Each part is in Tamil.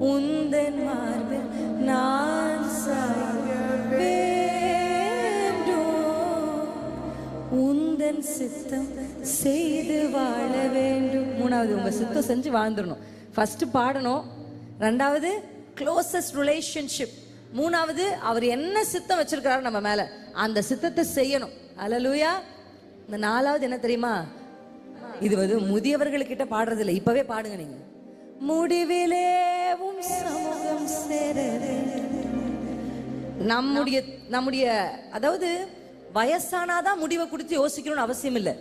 உந்தன் மார்பில் நான் சாய வேண்டும், உந்தன் சித்தம் செய்து வாழ வேண்டும். மூணாவது உங்க சித்தம் செஞ்சு வாழ்ந்துடணும். ஃபர்ஸ்ட் பாடணும், ரெண்டாவது க்ளோசஸ்ட் ரிலேஷன்ஷிப், மூணாவது அவர் என்ன சித்தம் வச்சிருக்கிறாரு நம்ம மேல அந்த சித்தத்தை செய்யணும். அல்லேலூயா. இந்த நாலாவது என்ன தெரியுமா? இது முதியவர்கள்கிட்ட பாடுறது இல்லை, இப்பவே பாடுங்க நீங்க. முடிவிலே உம் சமூகம் சேர. நம்முடைய அதாவது வயசானாதான் முடிவை கொடுத்து யோசிக்கணும்னு அவசியம் இல்லை.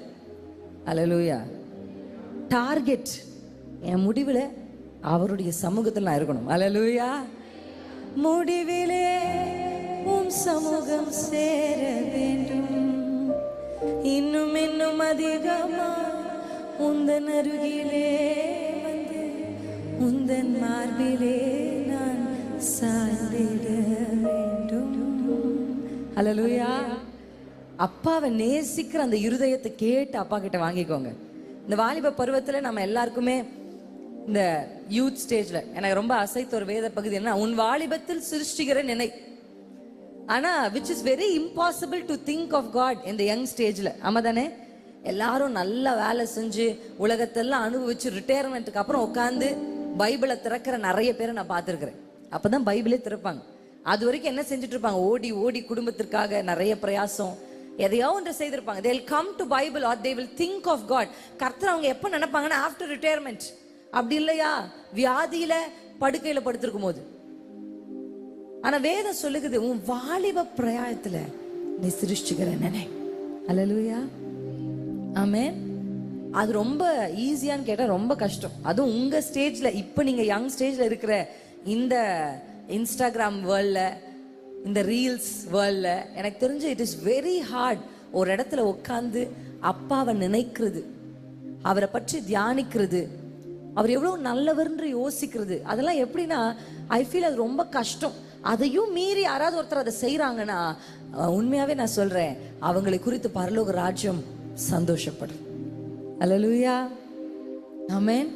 அல்லேலூயா. டார்கெட் என் முடிவில் அவருடைய சமூகத்தில் நான் இருக்கணும். அல்லேலூயா. முடிவிலே உம் சமூகம் சேர வேண்டும், இன்னும் இன்னும் அதிகமா உந்தன் அருகிலே வந்து உந்தன் மார்பிலே நான் சாய்ந்திட வேண்டும். அல்லேலூயா. அப்பாவை நேசிக்கிற அந்த இருதயத்தை கேட்டு அப்பா கிட்ட வாங்கிக்கோங்க. இந்த வாலிப பருவத்துல நம்ம எல்லாருக்குமே இந்த யூத் ஸ்டேஜ்ல எனக்கு ரொம்ப அசைத்த ஒரு வேத பகுதி என்ன, உன் வாலிபத்தில் சிருஷ்டிக்கிற நினை. ஆனா which is very impossible to think of God in the young stageல. ஆமா தானே? எல்லாரும் நல்ல வேலை செஞ்சு உலகத்தெல்லாம் அனுபவிச்சு ரிட்டையர்மெண்ட்டுக்கு அப்புறம் உட்காந்து பைபிளை திறக்கிற நிறைய பேரை நான் பார்த்துருக்கிறேன். அப்பதான் பைபிளே திறப்பாங்க. அது வரைக்கும் என்ன செஞ்சுட்டு இருப்பாங்க? ஓடி ஓடி குடும்பத்திற்காக நிறைய பிரயாசம் எதையோ ஒன்று செய்திருப்பாங்க. they will come to Bible or they will think of God. கர்த்தர் அவங்க எப்போ நினைப்பாங்கன்னா ஆஃப்டர் ரிட்டையர்மெண்ட். அப்படி இல்லையா? வியாதியில படுக்கையில படுத்திருக்கும் போது. ஆனா வேதம் சொல்லுகிறது உன் வாலிப பிரயாணத்துல நீ சிருஷ்டிக்கிற நினை. அல்லேலூயா. ஆமென். அது ரொம்ப ஈஸியான்னு கேட்டா ரொம்ப கஷ்டம். அதுவும் உங்க ஸ்டேஜ்ல, இப்ப நீங்க யங் ஸ்டேஜ்ல இருக்கிற இந்த இன்ஸ்டாகிராம் வேர்ல்ட்ல, இந்த ரீல்ஸ் வேர்ல்ட்ல எனக்கு தெரிஞ்சு இட் இஸ் வெரி ஹார்ட் ஒரு இடத்துல உட்காந்து அப்பாவை நினைக்கிறது, அவரை பற்றி தியானிக்கிறது, அவர் எவ்வளவு நல்லவர்ன்று யோசிக்கிறது. அதெல்லாம் எப்படின்னா ஐ ஃபீல் அது ரொம்ப கஷ்டம். அதையும் மீறி யாராவது ஒருத்தர் அதை செய்யறாங்கன்னா உண்மையாவே நான் சொல்றேன், அவங்களை குறித்து பரலோக ராஜ்யம் சந்தோஷப்படும். அல்லேலூயா. ஆமென்.